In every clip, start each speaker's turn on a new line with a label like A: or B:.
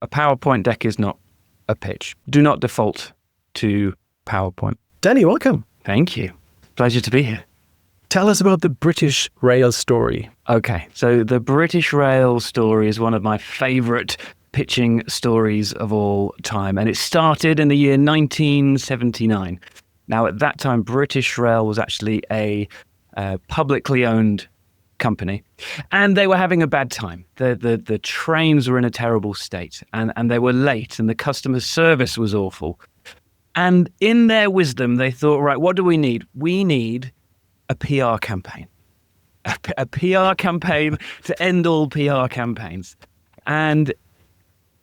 A: A PowerPoint deck is not a pitch. Do not default to PowerPoint.
B: Danny, welcome.
A: Thank you. Pleasure to be here.
B: Tell us about the British Rail story.
A: Okay, so the British Rail story is one of my favourite pitching stories of all time, and it started in the year 1979. Now, at that time, British Rail was actually a publicly owned company, and they were having a bad time. The trains were in a terrible state, and they were late, and the customer service was awful. And in their wisdom, they thought, right, what do we need? We need a PR campaign. A PR campaign to end all PR campaigns. And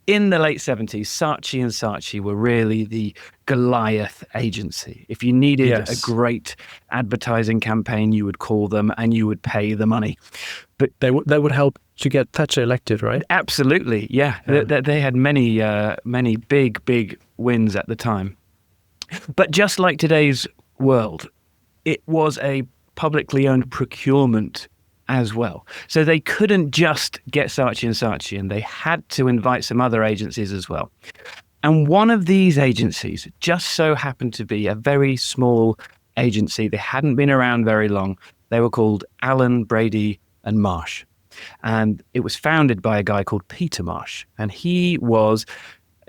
A: in the late 70s, Saatchi & Saatchi were really the Goliath agency. If you needed a great advertising campaign, you would call them and you would pay the money. But
B: That would help to get Thatcher elected, right?
A: Absolutely, yeah. They had many big wins at the time. But just like today's world, it was a publicly owned procurement as well. So they couldn't just get Saatchi & Saatchi, and they had to invite some other agencies as well. And one of these agencies just so happened to be a very small agency. They hadn't been around very long. They were called Allen, Brady and Marsh. And it was founded by a guy called Peter Marsh. And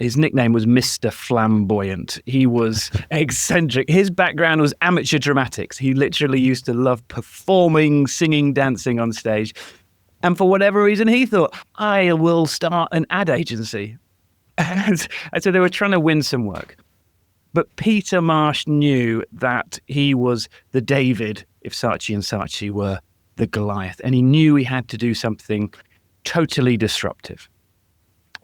A: his nickname was Mr. Flamboyant. He was eccentric. His background was amateur dramatics. He literally used to love performing, singing, dancing on stage. And for whatever reason, he thought, I will start an ad agency. And so they were trying to win some work. But Peter Marsh knew that he was the David if Saatchi & Saatchi were the Goliath. And he knew he had to do something totally disruptive.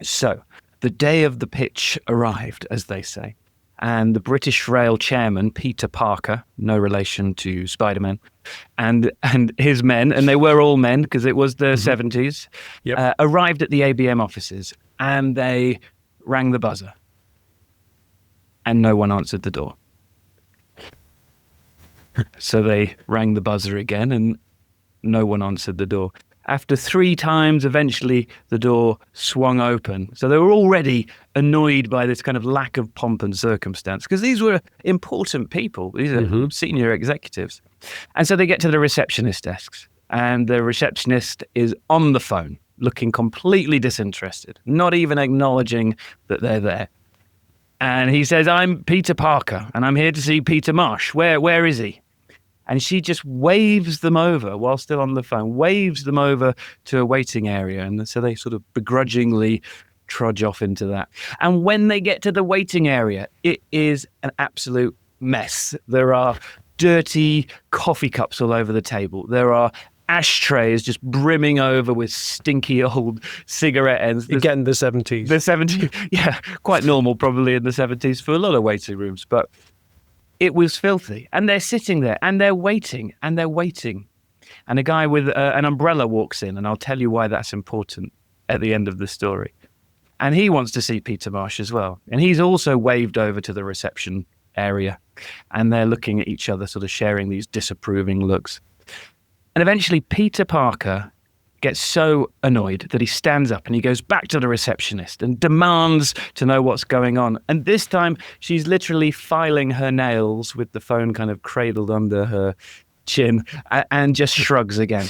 A: So the day of the pitch arrived, as they say, and the British Rail chairman, Peter Parker, no relation to Spider-Man, and his men, and they were all men because it was the 70s, arrived at the ABM offices, and they rang the buzzer, and no one answered the door. So they rang the buzzer again, and no one answered the door. After 3 times, eventually the door swung open. So they were already annoyed by this kind of lack of pomp and circumstance, because these were important people. These are senior executives. And so they get to the receptionist desks, and the receptionist is on the phone, looking completely disinterested, not even acknowledging that they're there. And he says, I'm Peter Parker, and I'm here to see Peter Marsh. Where is he? And she just waves them over while still on the phone, waves them over to a waiting area. And so they sort of begrudgingly trudge off into that. And when they get to the waiting area, it is an absolute mess. There are dirty coffee cups all over the table. There are ashtrays just brimming over with stinky old cigarette ends.
B: Again, the 70s.
A: The 70s, yeah, quite normal probably in the 70s for a lot of waiting rooms. But it was filthy. And they're sitting there and they're waiting and they're waiting. And a guy with an umbrella walks in, and I'll tell you why that's important at the end of the story. And he wants to see Peter Marsh as well. And he's also waved over to the reception area. And they're looking at each other, sort of sharing these disapproving looks. And eventually Peter Parker gets so annoyed that he stands up and he goes back to the receptionist and demands to know what's going on. And this time she's literally filing her nails with the phone kind of cradled under her chin and just shrugs again.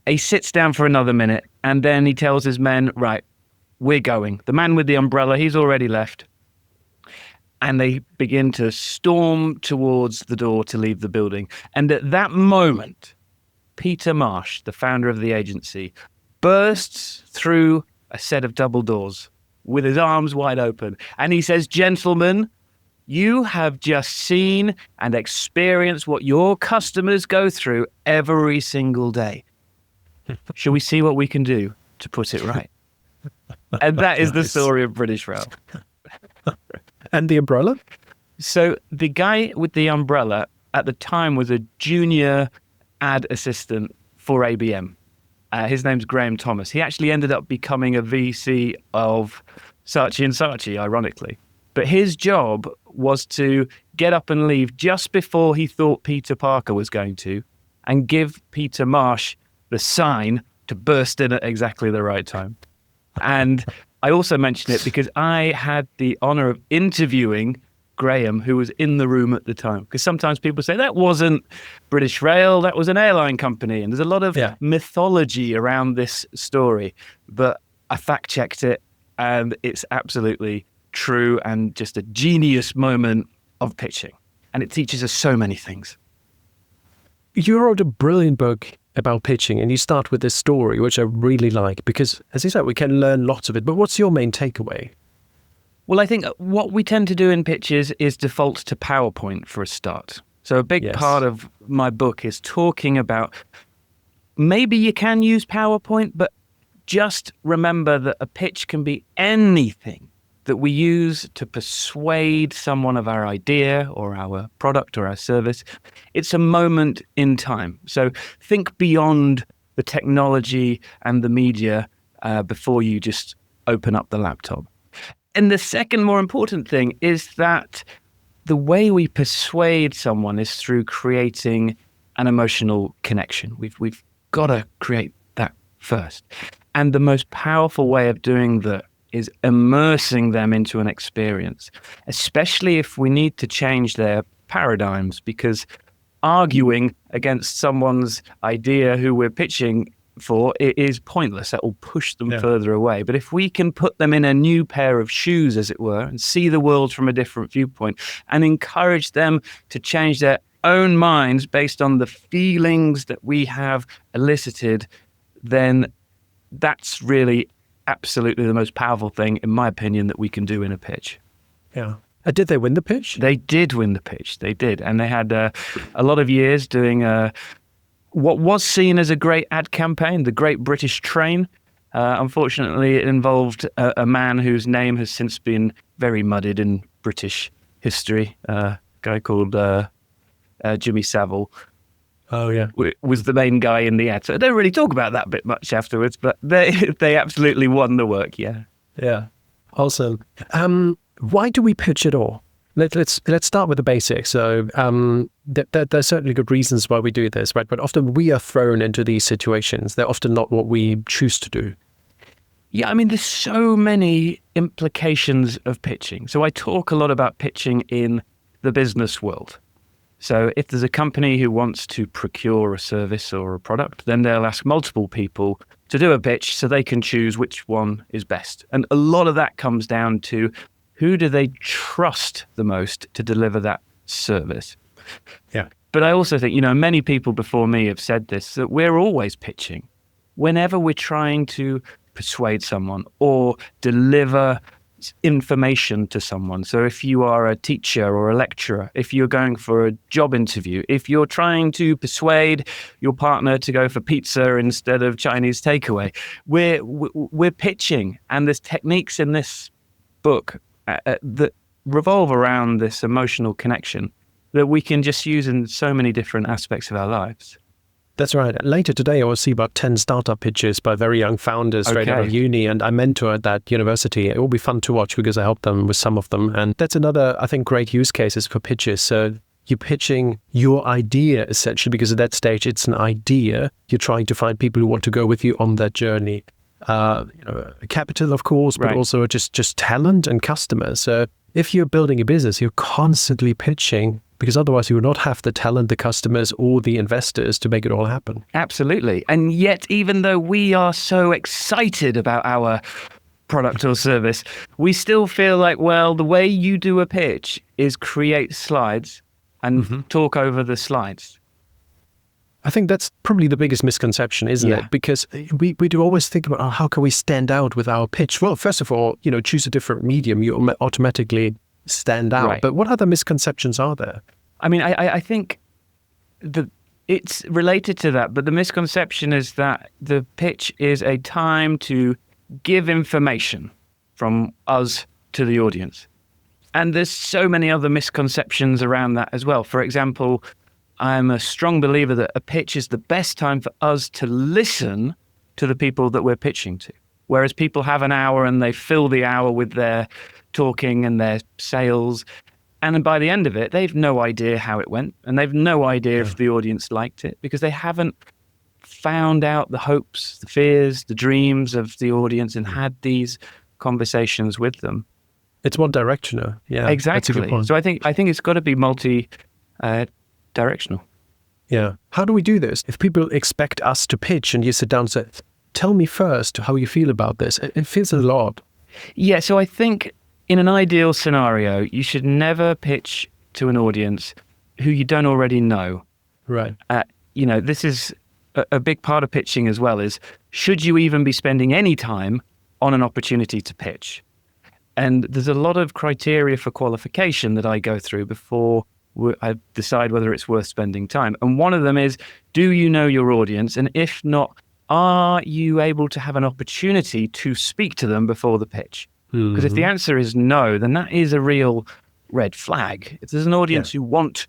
A: He sits down for another minute and then he tells his men, right, we're going. The man with the umbrella, he's already left. And they begin to storm towards the door to leave the building. And at that moment, Peter Marsh, the founder of the agency, bursts through a set of double doors with his arms wide open. And he says, gentlemen, you have just seen and experienced what your customers go through every single day. Shall we see what we can do to put it right? And that is the story of British Rail.
B: And the umbrella?
A: So the guy with the umbrella at the time was a junior ad assistant for ABM. His name's Graham Thomas. He actually ended up becoming a VC of Saatchi & Saatchi, ironically. But his job was to get up and leave just before he thought Peter Parker was going to, and give Peter Marsh the sign to burst in at exactly the right time. And I also mention it because I had the honor of interviewing Graham, who was in the room at the time. Because sometimes people say that wasn't British Rail, that was an airline company. And there's a lot of mythology around this story. But I fact checked it and it's absolutely true and just a genius moment of pitching. And it teaches us so many things.
B: You wrote a brilliant book about pitching, and you start with this story, which I really like, because, as you said, we can learn lots of it. But what's your main takeaway?
A: Well, I think what we tend to do in pitches is default to PowerPoint for a start. So a big part of my book is talking about maybe you can use PowerPoint, but just remember that a pitch can be anything that we use to persuade someone of our idea or our product or our service. It's a moment in time. So think beyond the technology and the media before you just open up the laptop. And the second more important thing is that the way we persuade someone is through creating an emotional connection. We've got to create that first. And the most powerful way of doing that is immersing them into an experience, especially if we need to change their paradigms, because arguing against someone's idea who we're pitching for is pointless. That will push them further away. But if we can put them in a new pair of shoes, as it were, and see the world from a different viewpoint and encourage them to change their own minds based on the feelings that we have elicited, then that's really absolutely the most powerful thing, in my opinion, that we can do in a pitch.
B: Yeah. Did they win the pitch?
A: They did win the pitch. They did. And they had a lot of years doing what was seen as a great ad campaign, the Great British Train. Unfortunately, it involved a man whose name has since been very muddied in British history, a guy called Jimmy Savile.
B: Oh, yeah.
A: Was the main guy in the ad. So I don't really talk about that bit much afterwards, but they absolutely won the work, yeah.
B: Yeah. Awesome. Why do we pitch at all? Let's start with the basics. So there's certainly good reasons why we do this, right? But often we are thrown into these situations. They're often not what we choose to do.
A: Yeah, I mean, there's so many implications of pitching. So I talk a lot about pitching in the business world. So if there's a company who wants to procure a service or a product, then they'll ask multiple people to do a pitch so they can choose which one is best. And a lot of that comes down to who do they trust the most to deliver that service.
B: Yeah.
A: But I also think, many people before me have said this, that we're always pitching. Whenever we're trying to persuade someone or deliver information to someone. So if you are a teacher or a lecturer, if you're going for a job interview, if you're trying to persuade your partner to go for pizza instead of Chinese takeaway, we're pitching. And there's techniques in this book that revolve around this emotional connection that we can just use in so many different aspects of our lives.
B: That's right. Later today, I will see about 10 startup pitches by very young founders straight out of uni, and I mentor at that university. It will be fun to watch because I help them with some of them. And that's another, I think, great use cases for pitches. So you're pitching your idea, essentially, because at that stage, it's an idea. You're trying to find people who want to go with you on that journey. Capital, of course, but also just talent and customers. So if you're building a business, you're constantly pitching, because otherwise you will not have the talent, the customers, or the investors to make it all happen.
A: Absolutely. And yet, even though we are so excited about our product or service, we still feel like, well, the way you do a pitch is create slides and talk over the slides.
B: I think that's probably the biggest misconception, isn't it? Because we do always think about, how can we stand out with our pitch? Well, first of all, choose a different medium. You automatically stand out. Right. But what other misconceptions are there?
A: I mean, I think it's related to that, but the misconception is that the pitch is a time to give information from us to the audience. And there's so many other misconceptions around that as well. For example, I'm a strong believer that a pitch is the best time for us to listen to the people that we're pitching to. Whereas people have an hour and they fill the hour with their talking and their sales. And then by the end of it, they've no idea how it went. And they've no idea if the audience liked it, because they haven't found out the hopes, the fears, the dreams of the audience and had these conversations with them.
B: It's one directional. Yeah,
A: exactly.
B: That's a good point.
A: So I think it's got to be multi-directional.
B: Yeah. How do we do this? If people expect us to pitch and you sit down and say, tell me first how you feel about this, it feels a lot.
A: Yeah, so I think in an ideal scenario, you should never pitch to an audience who you don't already know.
B: Right.
A: This is a big part of pitching as well, is should you even be spending any time on an opportunity to pitch? And there's a lot of criteria for qualification that I go through before I decide whether it's worth spending time. And one of them is, do you know your audience? And if not, are you able to have an opportunity to speak to them before the pitch? Because if the answer is no, then that is a real red flag. If there's an audience who want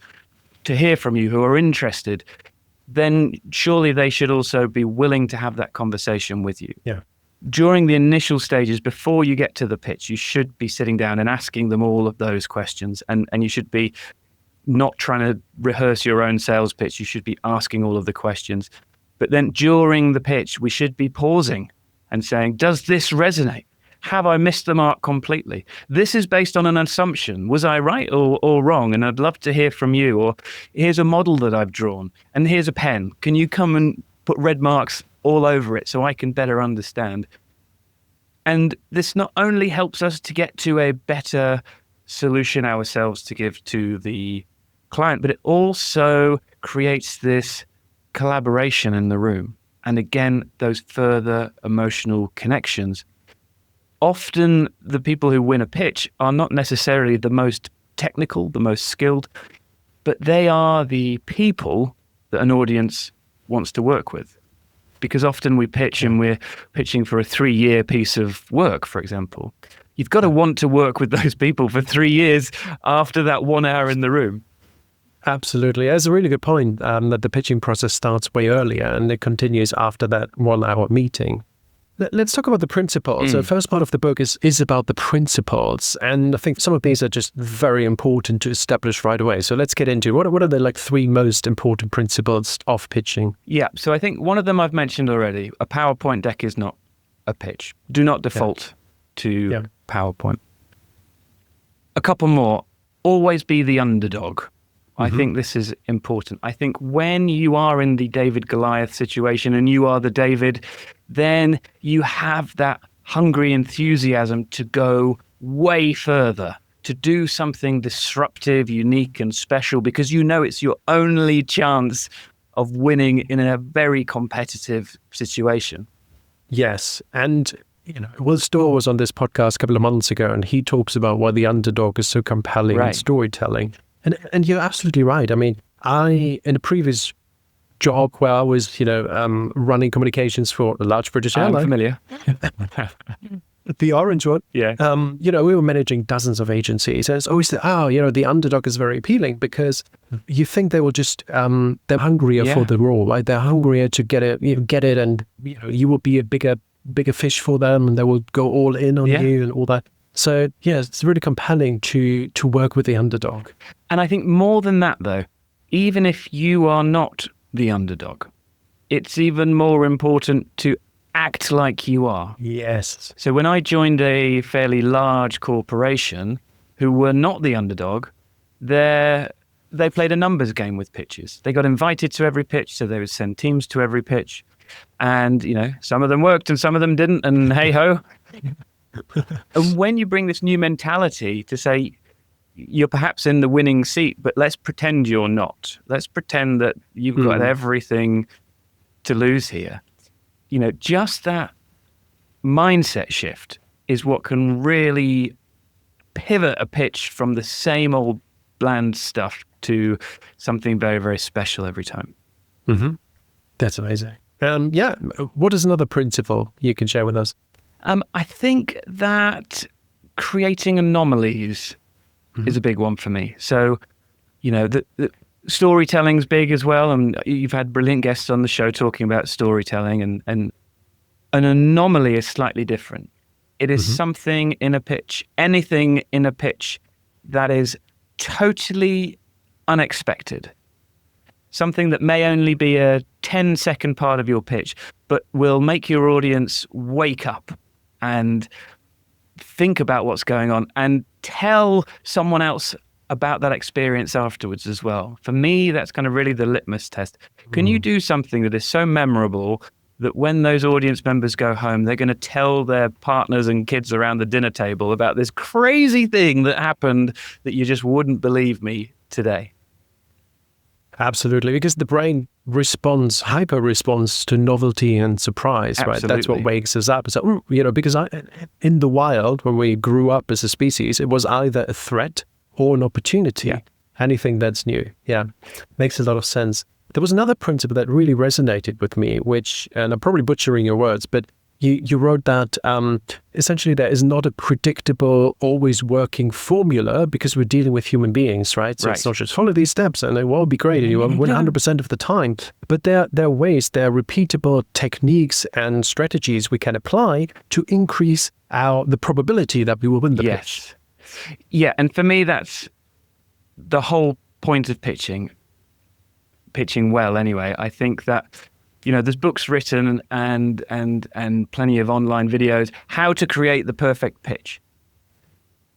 A: to hear from you, who are interested, then surely they should also be willing to have that conversation with you.
B: Yeah.
A: During the initial stages, before you get to the pitch, you should be sitting down and asking them all of those questions. And you should be not trying to rehearse your own sales pitch. You should be asking all of the questions. But then during the pitch, we should be pausing and saying, does this resonate? Have I missed the mark completely? This is based on an assumption. Was I right or wrong? And I'd love to hear from you. Or here's a model that I've drawn, and here's a pen. Can you come and put red marks all over it so I can better understand? And this not only helps us to get to a better solution ourselves to give to the client, but it also creates this collaboration in the room. And again, those further emotional connections. Often the people who win a pitch are not necessarily the most technical, the most skilled, but they are the people that an audience wants to work with. Because often we pitch and we're pitching for a 3-year piece of work, for example. You've got to want to work with those people for 3 years after that 1 hour in the room.
B: Absolutely. That's a really good point, that the pitching process starts way earlier and it continues after that 1 hour meeting. Let's talk about the principles. The first part of the book is about the principles. And I think some of these are just very important to establish right away. So let's get into what are the 3 most important principles of pitching?
A: Yeah. So I think one of them I've mentioned already. A PowerPoint deck is not a pitch. Do not default to PowerPoint. A couple more. Always be the underdog. I think this is important. I think when you are in the David Goliath situation and you are the David, then you have that hungry enthusiasm to go way further, to do something disruptive, unique, and special, because you know it's your only chance of winning in a very competitive situation.
B: Yes. And Will Storr was on this podcast a couple of months ago, and he talks about why the underdog is so compelling in storytelling. And you're absolutely right. I mean, in a previous job where I was, running communications for a large British airline.
A: I'm familiar.
B: The orange one.
A: Yeah.
B: We were managing dozens of agencies, and it's always the underdog is very appealing because you think they will just they're hungrier for the role, right? They're hungrier to get it, and you will be a bigger fish for them, and they will go all in on you and all that. So, it's really compelling to work with the underdog.
A: And I think more than that, though, even if you are not the underdog, it's even more important to act like you are.
B: Yes.
A: So when I joined a fairly large corporation who were not the underdog, they played a numbers game with pitches. They got invited to every pitch, so they would send teams to every pitch. And, some of them worked and some of them didn't, and hey-ho. And when you bring this new mentality to say you're perhaps in the winning seat, but let's pretend you're not. Let's pretend that you've got everything to lose here. Just that mindset shift is what can really pivot a pitch from the same old bland stuff to something very, very special every time.
B: Mm-hmm. That's amazing. What is another principle you can share with us?
A: I think that creating anomalies is a big one for me. So, the storytelling's big as well. And you've had brilliant guests on the show talking about storytelling, and an anomaly is slightly different. It is something in a pitch, anything in a pitch that is totally unexpected. Something that may only be a 10-second part of your pitch, but will make your audience wake up and think about what's going on and tell someone else about that experience afterwards as well. For me, that's kind of really the litmus test. Can you do something that is so memorable that when those audience members go home, they're going to tell their partners and kids around the dinner table about this crazy thing that happened that you just wouldn't believe me today?
B: Absolutely, because the brain hyper responds to novelty and surprise,
A: Absolutely.
B: right? That's what wakes us up. So, because in the wild, when we grew up as a species, it was either a threat or an opportunity.
A: Yeah.
B: Anything that's new. Yeah, makes a lot of sense. There was another principle that really resonated with me, which, and I'm probably butchering your words, but you wrote that essentially there is not a predictable, always working formula because we're dealing with human beings, right? So It's not just follow these steps and they will be great and you will win 100% of the time. But there are ways, there are repeatable techniques and strategies we can apply to increase the probability that we will win the pitch.
A: Yeah, and for me, that's the whole point of pitching well anyway. I think that, there's books written and plenty of online videos, how to create the perfect pitch.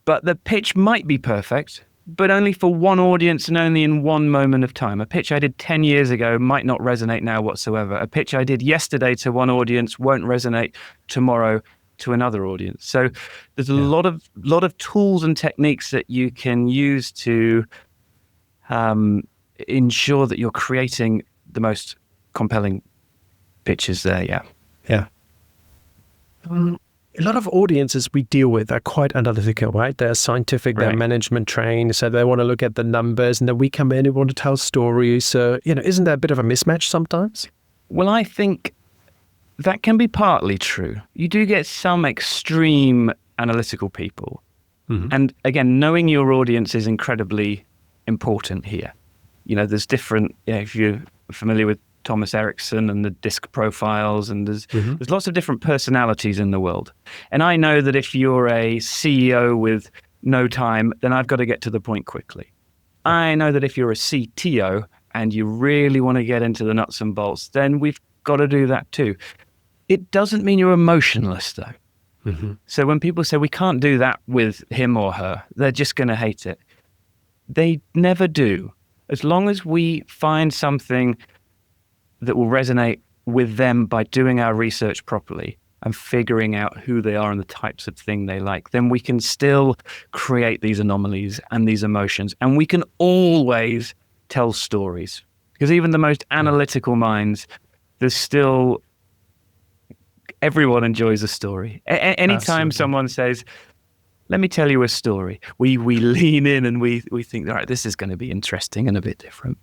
A: But the pitch might be perfect, but only for one audience and only in one moment of time. A pitch I did 10 years ago might not resonate now whatsoever. A pitch I did yesterday to one audience won't resonate tomorrow to another audience. So there's a lot of tools and techniques that you can use to ensure that you're creating the most compelling pitches there.
B: Yeah. A lot of audiences we deal with are quite analytical, right? They're scientific, they're management trained, so they want to look at the numbers, and then we come in and want to tell stories. So, isn't that a bit of a mismatch sometimes?
A: Well, I think that can be partly true. You do get some extreme analytical people. Mm-hmm. And again, knowing your audience is incredibly important here. There's different, if you're familiar with Thomas Erickson and the disc profiles, and there's lots of different personalities in the world. And I know that if you're a CEO with no time, then I've got to get to the point quickly. I know that if you're a CTO and you really want to get into the nuts and bolts, then we've got to do that too. It doesn't mean you're emotionless though. Mm-hmm. So when people say we can't do that with him or her, they're just going to hate it. They never do. As long as we find something that will resonate with them by doing our research properly and figuring out who they are and the types of thing they like, then we can still create these anomalies and these emotions. And we can always tell stories. Because even the most analytical minds, there's still, everyone enjoys a story. Anytime someone says, let me tell you a story, we lean in and we think, all right, this is going to be interesting and a bit different.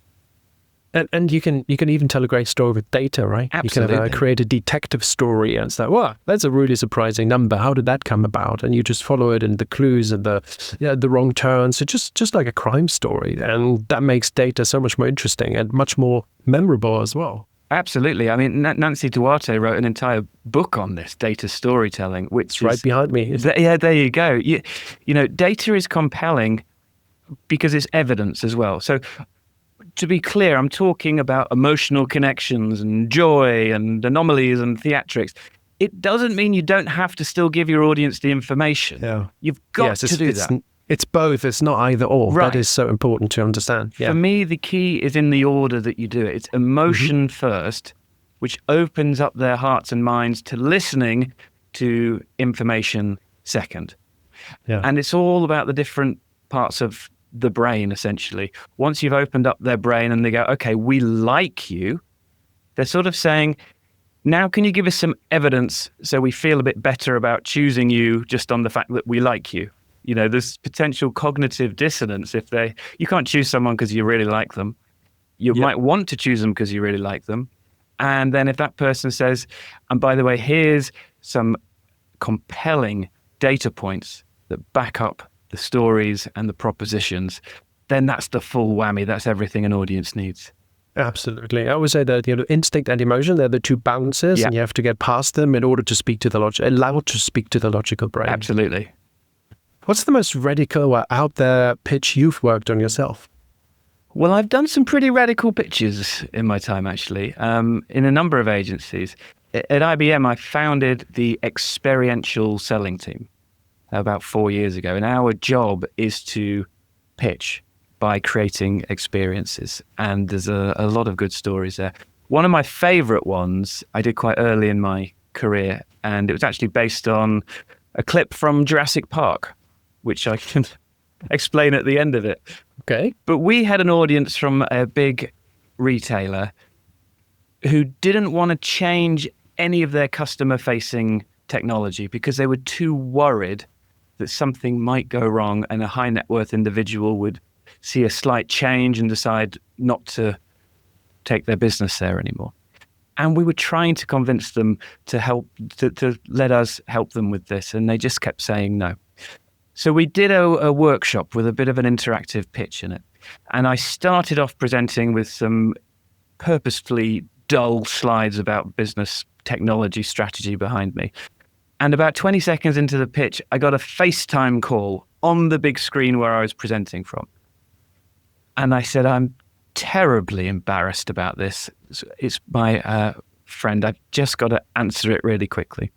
B: And you can even tell a great story with data, right?
A: Absolutely.
B: You can create a detective story and it's like, wow, that's a really surprising number. How did that come about? And you just follow it and the clues and the wrong turns. So just like a crime story. And that makes data so much more interesting and much more memorable as well.
A: Absolutely. I mean, Nancy Duarte wrote an entire book on this, data storytelling, which is
B: right behind me.
A: Yeah, there you go. Data is compelling because it's evidence as well. So to be clear, I'm talking about emotional connections and joy and anomalies and theatrics. It doesn't mean you don't have to still give your audience the information.
B: Yeah.
A: You've got to do that.
B: It's both. It's not either or.
A: Right.
B: That is so important to understand. Yeah.
A: For me, the key is in the order that you do it. It's emotion first, which opens up their hearts and minds to listening to information second.
B: Yeah.
A: And it's all about the different parts of the brain, essentially. Once you've opened up their brain and they go, okay, we like you, they're sort of saying, now can you give us some evidence so we feel a bit better about choosing you just on the fact that we like you? There's potential cognitive dissonance if you can't choose someone because you really like them. You might want to choose them because you really like them. And then if that person says, and by the way, here's some compelling data points that back up the stories and the propositions, then that's the full whammy. That's everything an audience needs.
B: Absolutely. I would say that instinct and emotion, they're the two bounces, and you have to get past them in order to speak to the allowed to speak to the logical brain.
A: Absolutely.
B: What's the most radical or out there pitch you've worked on yourself?
A: Well, I've done some pretty radical pitches in my time, actually, in a number of agencies. At IBM, I founded the experiential selling team. about 4 years ago. And our job is to pitch by creating experiences. And there's a lot of good stories there. One of my favorite ones I did quite early in my career, and it was actually based on a clip from Jurassic Park, which I can explain at the end of it.
B: Okay.
A: But we had an audience from a big retailer who didn't want to change any of their customer-facing technology because they were too worried that something might go wrong and a high net worth individual would see a slight change and decide not to take their business there anymore. And we were trying to convince them to let us help them with this, and they just kept saying no. So we did a workshop with a bit of an interactive pitch in it. And I started off presenting with some purposefully dull slides about business technology strategy behind me. And about 20 seconds into the pitch, I got a FaceTime call on the big screen where I was presenting from. And I said, I'm terribly embarrassed about this. It's my friend. I've just got to answer it really quickly.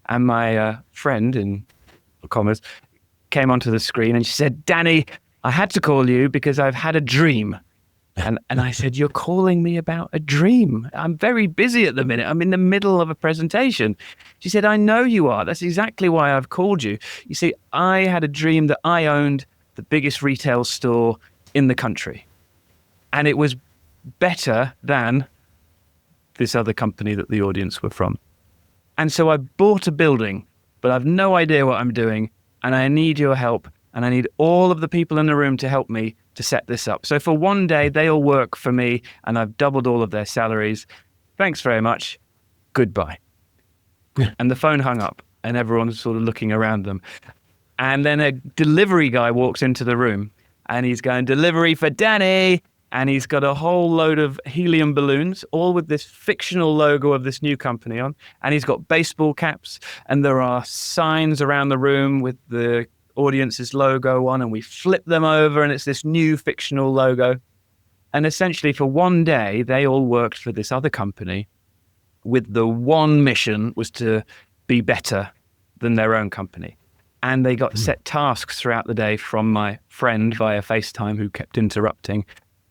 A: And my friend, in commas, came onto the screen and she said, Danny, I had to call you because I've had a dream. And I said, you're calling me about a dream? I'm very busy at the minute. I'm in the middle of a presentation. She said, I know you are. That's exactly why I've called you. You see, I had a dream that I owned the biggest retail store in the country. And it was better than this other company that the audience were from. And so I bought a building, but I've no idea what I'm doing. And I need your help. And I need all of the people in the room to help me to set this up. So for one day, they all work for me and I've doubled all of their salaries. Thanks very much. Goodbye. And the phone hung up and everyone's sort of looking around them. And then a delivery guy walks into the room and he's going, delivery for Danny. And he's got a whole load of helium balloons, all with this fictional logo of this new company on. And he's got baseball caps and there are signs around the room with the audience's logo on, and we flip them over and it's this new fictional logo. And essentially for one day, they all worked for this other company with the one mission was to be better than their own company. And they got set tasks throughout the day from my friend via FaceTime who kept interrupting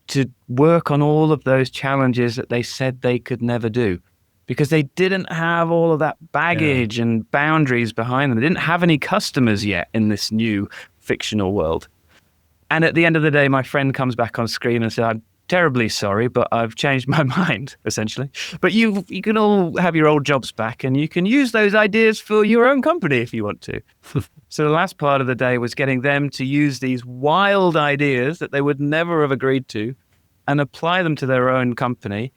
A: to work on all of those challenges that they said they could never do because they didn't have all of that baggage and boundaries behind them. They didn't have any customers yet in this new fictional world. And at the end of the day, my friend comes back on screen and said, I'm terribly sorry, but I've changed my mind, essentially. But you can all have your old jobs back and you can use those ideas for your own company if you want to. So the last part of the day was getting them to use these wild ideas that they would never have agreed to and apply them to their own company.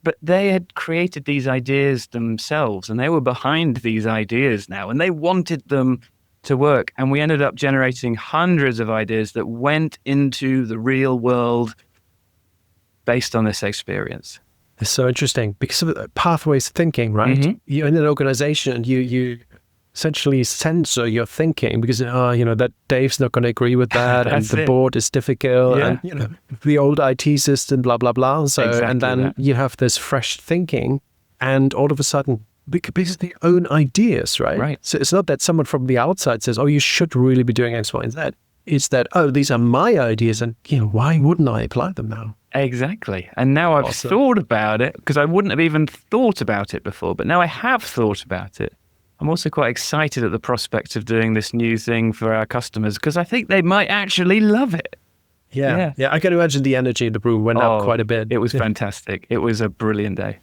A: But they had created these ideas themselves and they were behind these ideas now and they wanted them to work. And we ended up generating hundreds of ideas that went into the real world based on this experience.
B: It's so interesting because of the pathways thinking, right? Mm-hmm. You're in an organization and you essentially censor your thinking because, that Dave's not going to agree with that and the board is difficult and, the old IT system, blah, blah, blah. So, exactly and then you have this fresh thinking and all of a sudden, because of their own ideas, right?
A: Right.
B: So it's not that someone from the outside says, oh, you should really be doing X, Y, and Z. It's that, oh, these are my ideas and, why wouldn't I apply them now?
A: Exactly. And now I've thought about it because I wouldn't have even thought about it before, but now I have thought about it. I'm also quite excited at the prospect of doing this new thing for our customers because I think they might actually love it.
B: Yeah. I can imagine the energy in the room went up quite a bit.
A: It was fantastic. It was a brilliant day.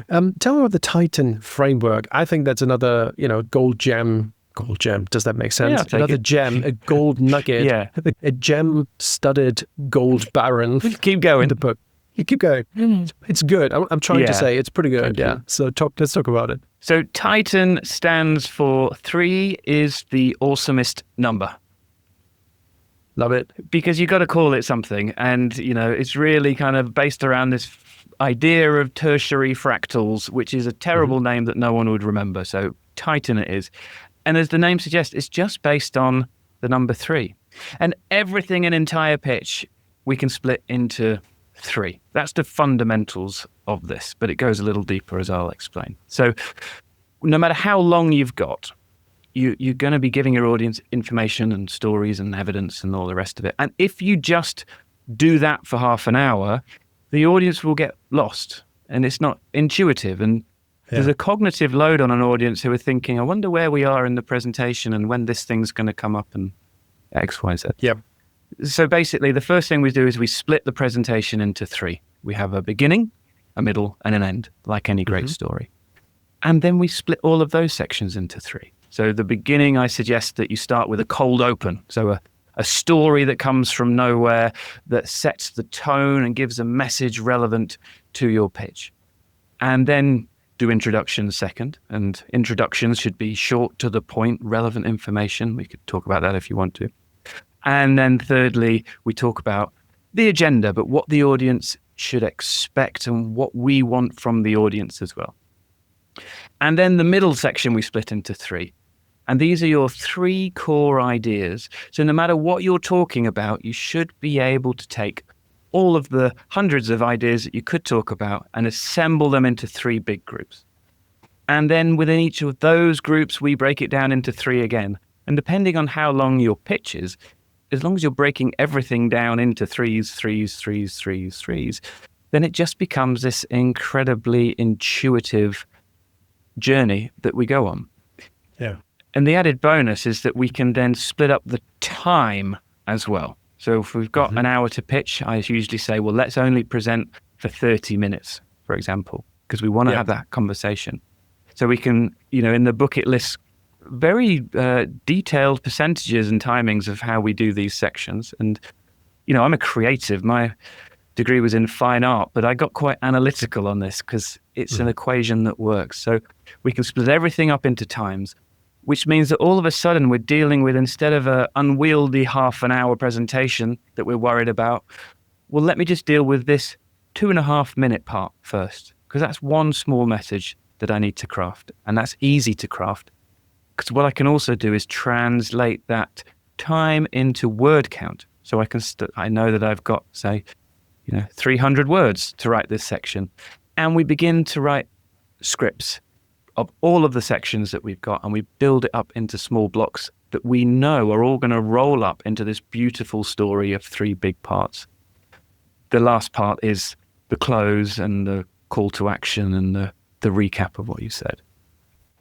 B: Tell me about the TITAN framework. I think that's another, gold gem. Gold gem. Does that make sense?
A: Yeah,
B: another gem, a gold nugget.
A: Yeah.
B: A gem-studded gold baron.
A: Keep going.
B: In the book. You keep going. It's good. I'm trying to say it's pretty good. Yeah. So let's talk about it.
A: So TITAN stands for 3 is the awesomest number.
B: Love it.
A: Because you got to call it something. And, it's really kind of based around this idea of tertiary fractals, which is a terrible name that no one would remember. So TITAN it is. And as the name suggests, it's just based on the number 3. And everything in entire pitch, we can split into 3. That's the fundamentals of this, but it goes a little deeper as I'll explain. So no matter how long you've got, you're going to be giving your audience information and stories and evidence and all the rest of it. And if you just do that for half an hour, the audience will get lost and it's not intuitive. And there's a cognitive load on an audience who are thinking, I wonder where we are in the presentation and when this thing's going to come up and X, Y, Z.
B: Yep.
A: So basically, the first thing we do is we split the presentation into 3. We have a beginning, a middle, and an end, like any great story. And then we split all of those sections into 3. So the beginning, I suggest that you start with a cold open. So a story that comes from nowhere that sets the tone and gives a message relevant to your pitch. And then do introductions second. And introductions should be short, to the point, relevant information. We could talk about that if you want to. And then thirdly, we talk about the agenda, but what the audience should expect and what we want from the audience as well. And then the middle section we split into 3. And these are your 3 core ideas. So no matter what you're talking about, you should be able to take all of the hundreds of ideas that you could talk about and assemble them into 3 big groups. And then within each of those groups, we break it down into 3 again. And depending on how long your pitch is, as long as you're breaking everything down into 3s, then it just becomes this incredibly intuitive journey that we go on.
B: Yeah.
A: And the added bonus is that we can then split up the time as well. So if we've got an hour to pitch, I usually say, well, let's only present for 30 minutes, for example, because we want to have that conversation. So we can, in the book it lists very detailed percentages and timings of how we do these sections. And, I'm a creative. My degree was in fine art, but I got quite analytical on this because it's an equation that works. So we can split everything up into times, which means that all of a sudden we're dealing with, instead of an unwieldy half an hour presentation that we're worried about, well, let me just deal with this 2.5 minute part first, because that's one small message that I need to craft. And that's easy to craft, because what I can also do is translate that time into word count. So I know that I've got, say, 300 words to write this section. And we begin to write scripts of all of the sections that we've got, and we build it up into small blocks that we know are all going to roll up into this beautiful story of 3 big parts. The last part is the close and the call to action and the recap of what you said.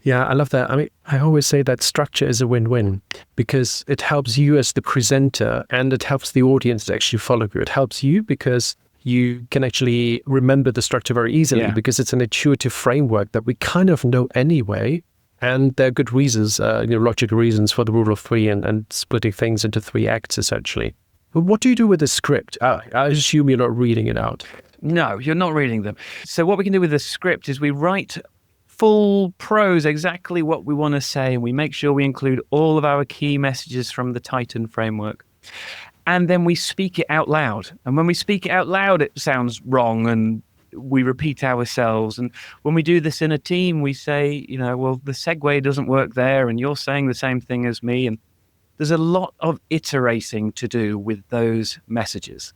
B: Yeah, I love that. I mean, I always say that structure is a win-win because it helps you as the presenter and it helps the audience to actually follow you. It helps you because you can actually remember the structure very easily because it's an intuitive framework that we kind of know anyway. And there are good reasons, logical reasons for the rule of 3 and splitting things into 3 acts, essentially. But what do you do with the script? I assume you're not reading it out.
A: No, you're not reading them. So what we can do with the script is we write full prose, exactly what we want to say, and we make sure we include all of our key messages from the TITAN framework. And then we speak it out loud. And when we speak it out loud, it sounds wrong and we repeat ourselves. And when we do this in a team, we say, well, the segue doesn't work there and you're saying the same thing as me. And there's a lot of iterating to do with those messages.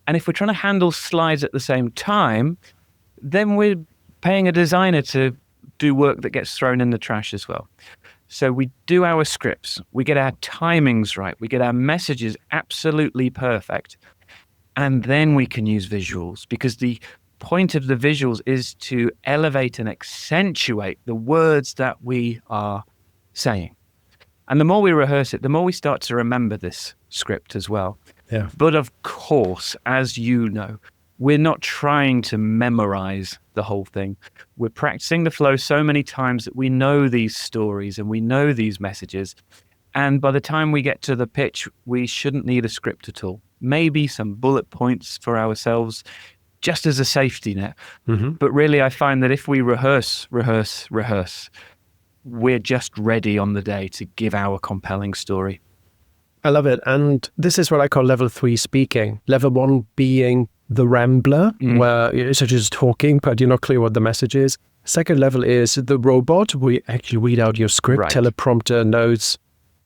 A: And if we're trying to handle slides at the same time, then we're paying a designer to do work that gets thrown in the trash as well. So we do our scripts, we get our timings right, we get our messages absolutely perfect, and then we can use visuals, because the point of the visuals is to elevate and accentuate the words that we are saying. And the more we rehearse it, the more we start to remember this script as well.
B: Yeah.
A: But of course, as you know, we're not trying to memorize the whole thing. We're practicing the flow so many times that we know these stories and we know these messages. And by the time we get to the pitch, we shouldn't need a script at all. Maybe some bullet points for ourselves, just as a safety net. But really, I find that if we rehearse, we're just ready on the day to give our compelling story.
B: I love it. And this is what I call level 3 speaking. Level 1 being the rambler, where you're just talking, but you're not clear what the message is. Second level is the robot, where you actually read out your script, teleprompter, notes,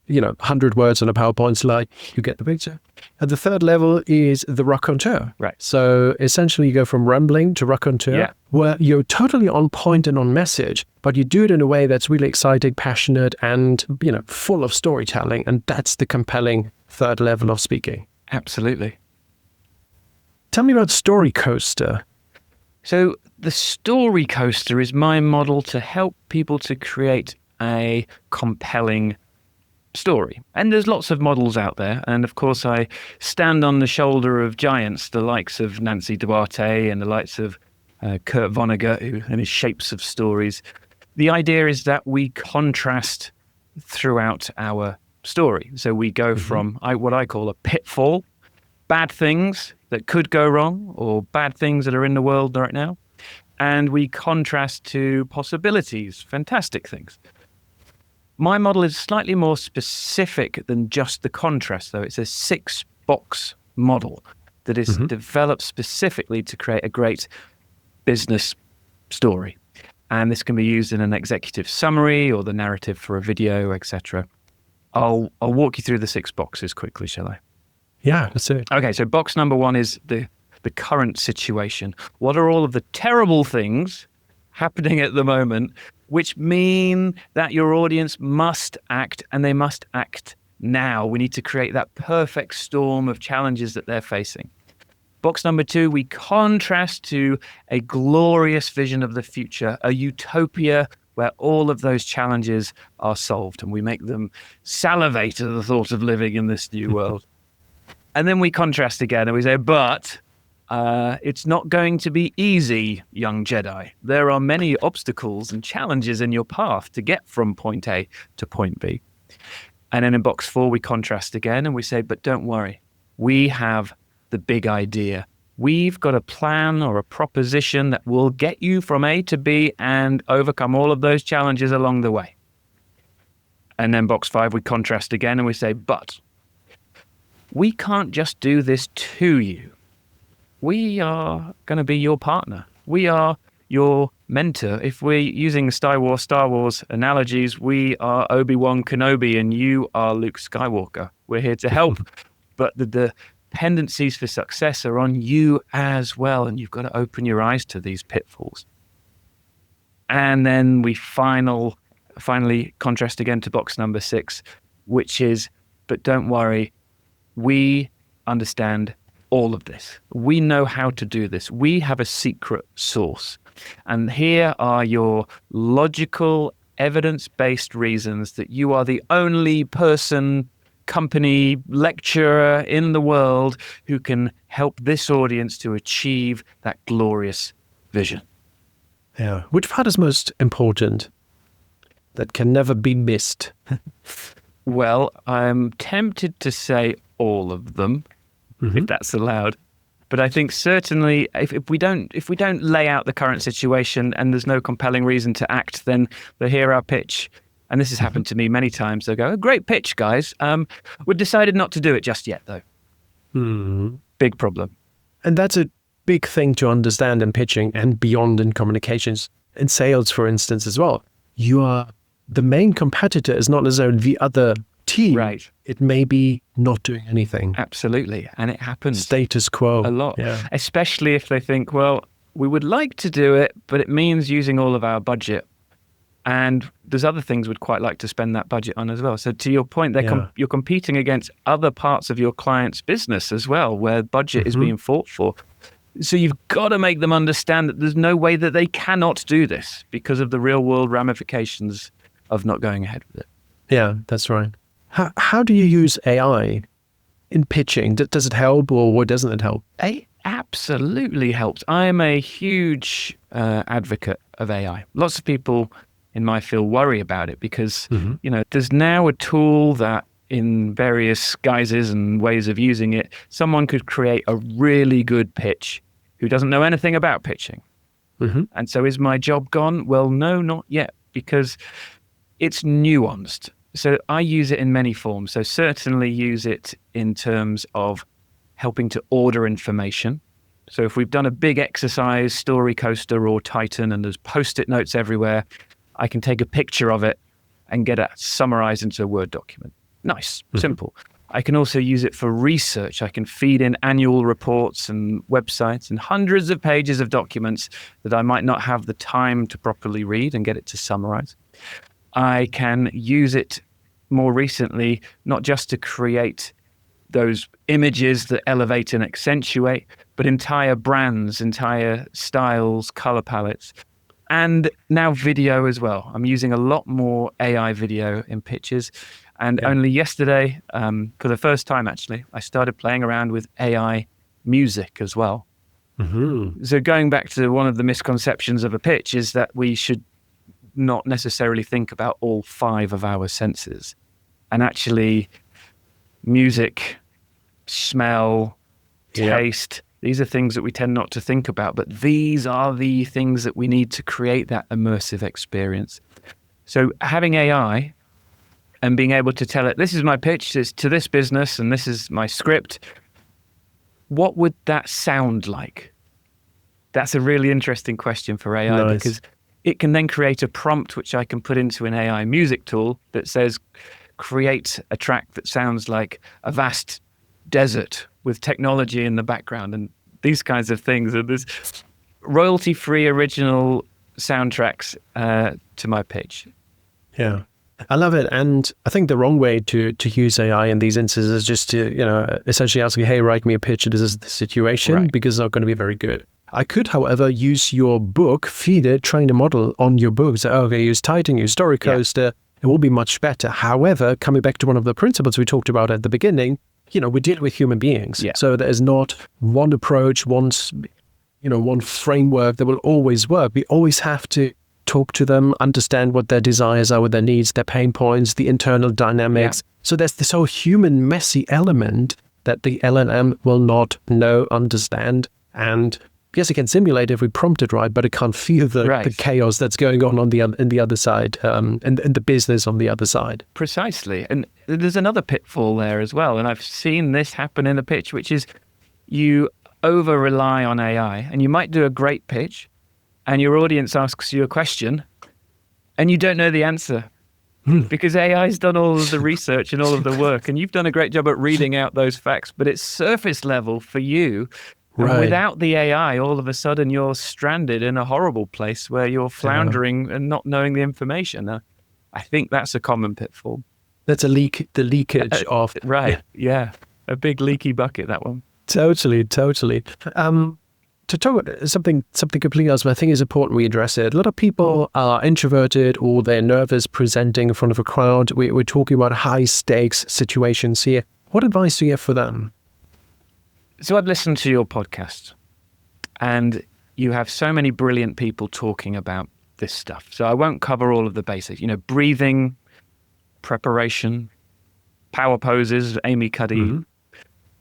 B: 100 words on a PowerPoint slide. You get the picture. And the third level is the raconteur.
A: Right.
B: So essentially you go from rambling to raconteur, where you're totally on point and on message, but you do it in a way that's really exciting, passionate, and, full of storytelling. And that's the compelling third level of speaking.
A: Absolutely.
B: Tell me about Storycoaster.
A: So the Storycoaster is my model to help people to create a compelling story. And there's lots of models out there. And of course, I stand on the shoulder of giants, the likes of Nancy Duarte and the likes of Kurt Vonnegut, and his shapes of stories. The idea is that we contrast throughout our story. So we go from what I call a pitfall, bad things that could go wrong or bad things that are in the world right now. And we contrast to possibilities, fantastic things. My model is slightly more specific than just the contrast, though. It's a 6-box model that is developed specifically to create a great business story. And this can be used in an executive summary or the narrative for a video, etc. I'll walk you through the 6 boxes quickly, shall I?
B: Yeah, that's it.
A: Okay, so box number 1 is the current situation. What are all of the terrible things happening at the moment, which mean that your audience must act, and they must act now. We need to create that perfect storm of challenges that they're facing. Box number 2, we contrast to a glorious vision of the future, a utopia where all of those challenges are solved, and we make them salivate at the thought of living in this new world. And then we contrast again and we say, but it's not going to be easy, young Jedi. There are many obstacles and challenges in your path to get from point A to point B. And then in box 4, we contrast again and we say, but don't worry. We have the big idea. We've got a plan or a proposition that will get you from A to B and overcome all of those challenges along the way. And then box 5, we contrast again and we say, but we can't just do this to you. We are going to be your partner. We are your mentor. If we're using Star Wars analogies, we are Obi-Wan Kenobi and you are Luke Skywalker. We're here to help, but the dependencies for success are on you as well, and you've got to open your eyes to these pitfalls. And then we finally contrast again to box number 6, which is, but don't worry, we understand all of this. We know how to do this. We have a secret source. And here are your logical, evidence-based reasons that you are the only person, company, lecturer in the world who can help this audience to achieve that glorious vision.
B: Yeah. Which part is most important that can never be missed?
A: Well, I'm tempted to say all of them, if that's allowed. But I think certainly if we don't lay out the current situation and there's no compelling reason to act, then they hear our pitch. And this has happened to me many times. They'll go, "A great pitch, guys. We've decided not to do it just yet, though." Big problem.
B: And that's a big thing to understand in pitching and beyond in communications. In sales, for instance, as well. The main competitor is not necessarily the other team.
A: Right.
B: It may be not doing anything.
A: Absolutely. And it happens.
B: Status quo.
A: A lot.
B: Yeah.
A: Especially if they think, well, we would like to do it, but it means using all of our budget. And there's other things we'd quite like to spend that budget on as well. So to your point, you're competing against other parts of your client's business as well, where budget is being fought for. So you've got to make them understand that there's no way that they cannot do this because of the real world ramifications of not going ahead with it.
B: Yeah, that's right. How do you use AI in pitching? Does it help or doesn't it help?
A: It absolutely helps. I am a huge advocate of AI. Lots of people in my field worry about it because, there's now a tool that in various guises and ways of using it, someone could create a really good pitch who doesn't know anything about pitching. And so is my job gone? Well, no, not yet, because it's nuanced. So I use it in many forms. So certainly use it in terms of helping to order information. So if we've done a big exercise, Storycoaster or TITAN, and there's Post-it notes everywhere, I can take a picture of it and get it summarized into a Word document. Nice, simple. I can also use it for research. I can feed in annual reports and websites and hundreds of pages of documents that I might not have the time to properly read and get it to summarize. I can use it more recently, not just to create those images that elevate and accentuate, but entire brands, entire styles, color palettes, and now video as well. I'm using a lot more AI video in pictures. And only yesterday, for the first time actually, I started playing around with AI music as well. So going back to one of the misconceptions of a pitch is that we should not necessarily think about all 5 of our senses. And actually, music, smell, taste, these are things that we tend not to think about, but these are the things that we need to create that immersive experience. So having AI and being able to tell it, this is my pitch, it's to this business, and this is my script, what would that sound like? That's a really interesting question for AI, because it can then create a prompt which I can put into an AI music tool that says, create a track that sounds like a vast desert with technology in the background and these kinds of things. And there's royalty-free original soundtracks to my pitch.
B: Yeah. I love it. And I think the wrong way to use AI in these instances is just to, essentially ask you, hey, write me a pitch. This is the situation, because it's not going to be very good. I could, however, use your book, feed it, train a model on your book. So, okay, use TITAN, use Storycoaster. It will be much better. However, coming back to one of the principles we talked about at the beginning, we deal with human beings. So there's not one approach, one framework that will always work. We always have to talk to them, understand what their desires are, what their needs, their pain points, the internal dynamics. So there's this whole human messy element that the LLM will not know, understand, and yes, it can simulate if we prompt it right, but it can't feel the chaos that's going on the other side, and the business on the other side.
A: Precisely. And there's another pitfall there as well. And I've seen this happen in a pitch, which is you over-rely on AI, and you might do a great pitch, and your audience asks you a question, and you don't know the answer. Because AI's done all of the research and all of the work, and you've done a great job at reading out those facts, but it's surface level for you. And without the AI, all of a sudden you're stranded in a horrible place where you're floundering and not knowing the information. Now, I think that's a common pitfall.
B: That's the leakage of...
A: A big leaky bucket, that one.
B: Totally. To talk about something completely else, but I think it's important we address it. A lot of people are introverted or they're nervous presenting in front of a crowd. We're talking about high stakes situations here. What advice do you have for them?
A: So I've listened to your podcast, and you have so many brilliant people talking about this stuff. So I won't cover all of the basics, breathing, preparation, power poses, Amy Cuddy,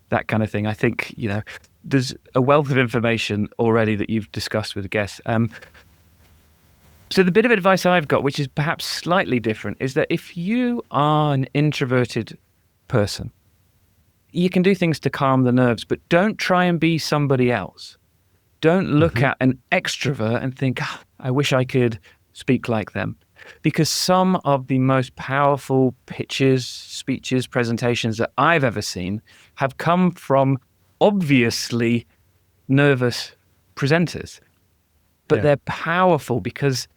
A: that kind of thing. I think, there's a wealth of information already that you've discussed with the guests. So the bit of advice I've got, which is perhaps slightly different, is that if you are an introverted person, you can do things to calm the nerves, but don't try and be somebody else. Don't look at an extrovert and think, I wish I could speak like them. Because some of the most powerful pitches, speeches, presentations that I've ever seen have come from obviously nervous presenters. But they're powerful because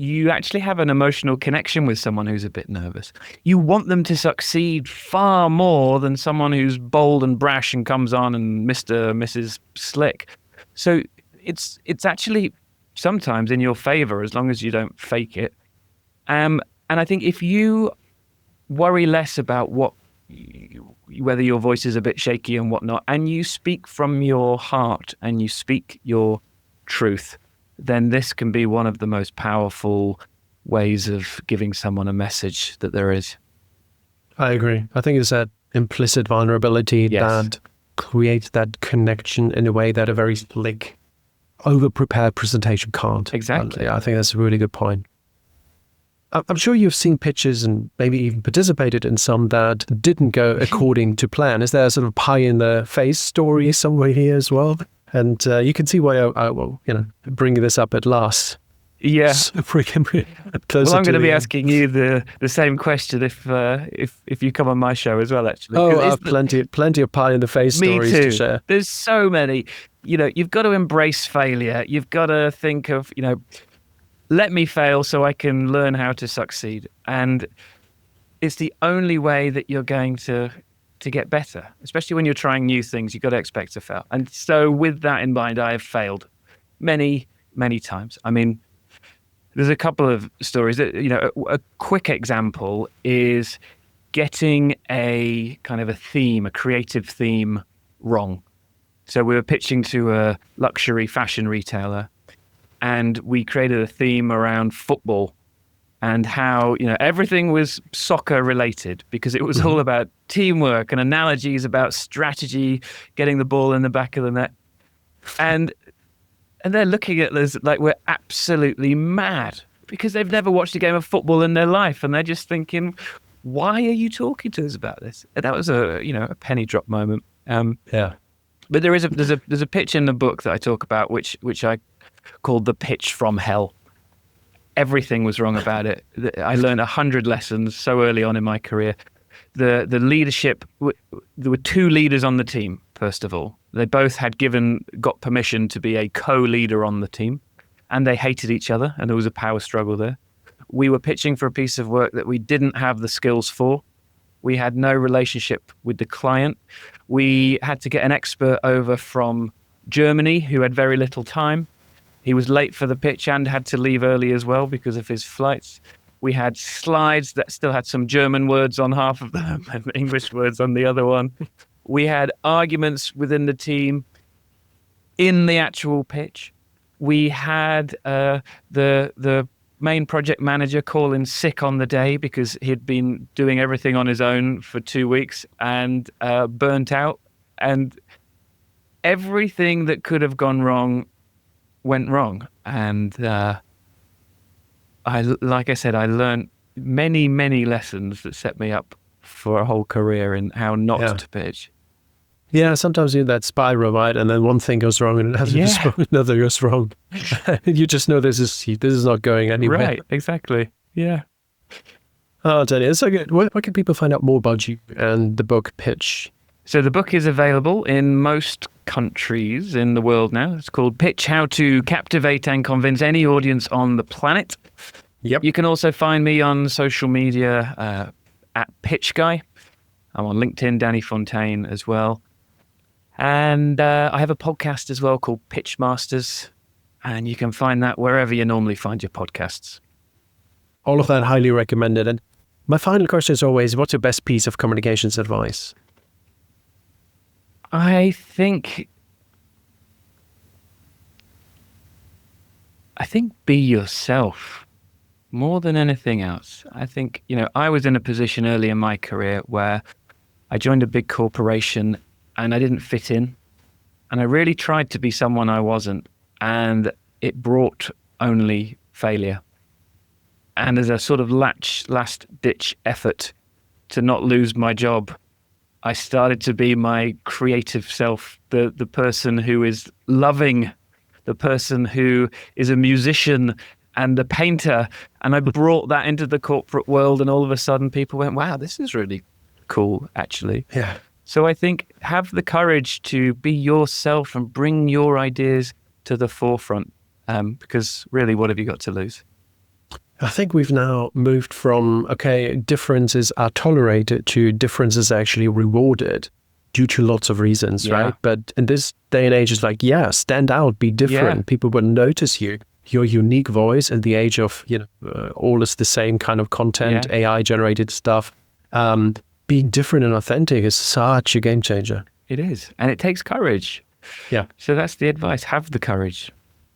A: you actually have an emotional connection with someone who's a bit nervous. You want them to succeed far more than someone who's bold and brash and comes on and Mr. and Mrs. Slick. So it's actually sometimes in your favor as long as you don't fake it. And I think if you worry less about whether your voice is a bit shaky and whatnot, and you speak from your heart and you speak your truth, then this can be one of the most powerful ways of giving someone a message that there is.
B: I agree. I think it's that implicit vulnerability that creates that connection in a way that a very slick, over-prepared presentation can't.
A: Exactly.
B: I think that's a really good point. I'm sure you've seen pitches and maybe even participated in some that didn't go according to plan. Is there a sort of pie-in-the-face story somewhere here as well? And you can see why I will, bring this up at last.
A: Yeah.
B: So freaking closer.
A: Well, I'm going to be
B: end.
A: asking you the same question if you come on my show as well. Actually,
B: plenty of pie in the face stories
A: too.
B: to share.
A: There's so many. You've got to embrace failure. You've got to think of let me fail so I can learn how to succeed. And it's the only way that you're going to get better, especially when you're trying new things. You've got to expect to fail. And so with that in mind, I have failed many, many times. I mean, there's a couple of stories that, a quick example is getting a kind of a creative theme wrong. So we were pitching to a luxury fashion retailer, and we created a theme around football and how, everything was soccer related because it was all about teamwork and analogies about strategy, getting the ball in the back of the net. And they're looking at us like we're absolutely mad because they've never watched a game of football in their life. And they're just thinking, why are you talking to us about this? And that was a penny drop moment.
B: Yeah.
A: But there's a pitch in the book that I talk about, which I called the pitch from hell. Everything was wrong about it. I learned 100 lessons so early on in my career. The leadership, there were two leaders on the team, first of all. They both had got permission to be a co-leader on the team, and they hated each other, and there was a power struggle there. We were pitching for a piece of work that we didn't have the skills for. We had no relationship with the client. We had to get an expert over from Germany who had very little time. He was late for the pitch and had to leave early as well because of his flights. We had slides that still had some German words on half of them and English words on the other one. We had arguments within the team in the actual pitch. We had the main project manager call in sick on the day because he'd been doing everything on his own for 2 weeks and burnt out. And everything that could have gone wrong went wrong. And I learned many, many lessons that set me up for a whole career in how not to pitch.
B: Yeah, sometimes you're in that spiral, right? And then one thing goes wrong and another goes wrong. You just know this is not going anywhere.
A: Right, exactly. Yeah.
B: Oh, Danny, it's so good. Where can people find out more about you and the book Pitch?
A: So the book is available in most countries in the world now. It's called Pitch: How to Captivate and Convince Any Audience on the Planet.
B: Yep.
A: You can also find me on social media at Pitch Guy. I'm on LinkedIn, Danny Fontaine as well. And I have a podcast as well called Pitch Masters, and you can find that wherever you normally find your podcasts.
B: All of that highly recommended. And my final question is always, what's your best piece of communications advice?
A: I think be yourself more than anything else. I think, I was in a position early in my career where I joined a big corporation and I didn't fit in. And I really tried to be someone I wasn't. And it brought only failure. And as a sort of last-ditch effort to not lose my job, I started to be my creative self, the person who is loving, the person who is a musician and the painter. And I brought that into the corporate world, and all of a sudden people went, wow, this is really cool, actually.
B: Yeah.
A: So I think have the courage to be yourself and bring your ideas to the forefront, because really, what have you got to lose?
B: I think we've now moved from, differences are tolerated to differences are actually rewarded due to lots of reasons, right? But in this day and age, it's like, stand out, be different. Yeah. People will notice you. Your unique voice in the age of, all is the same kind of content, AI-generated stuff. Being different and authentic is such a game changer.
A: It is. And it takes courage.
B: Yeah.
A: So that's the advice. Have the courage.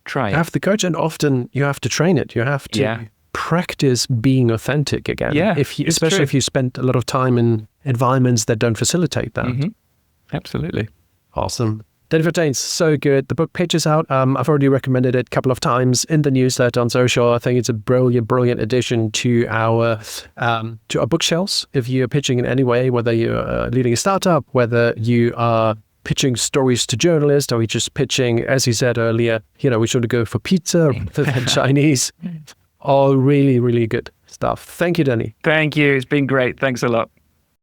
A: Try it.
B: Have the courage, and often you have to train it. You have to practice being authentic again.
A: Yeah,
B: especially if you spend a lot of time in environments that don't facilitate that.
A: Mm-hmm. Absolutely.
B: Awesome. Danny Fontaine, so good. The book Pitch is out. I've already recommended it a couple of times in the newsletter on social. I think it's a brilliant addition to our bookshelves. If you're pitching in any way, whether you're leading a startup, whether you are pitching stories to journalists? Are we just pitching, as you said earlier, we should go for pizza rather than Chinese? All really, really good stuff. Thank you, Danny.
A: Thank you. It's been great. Thanks a lot.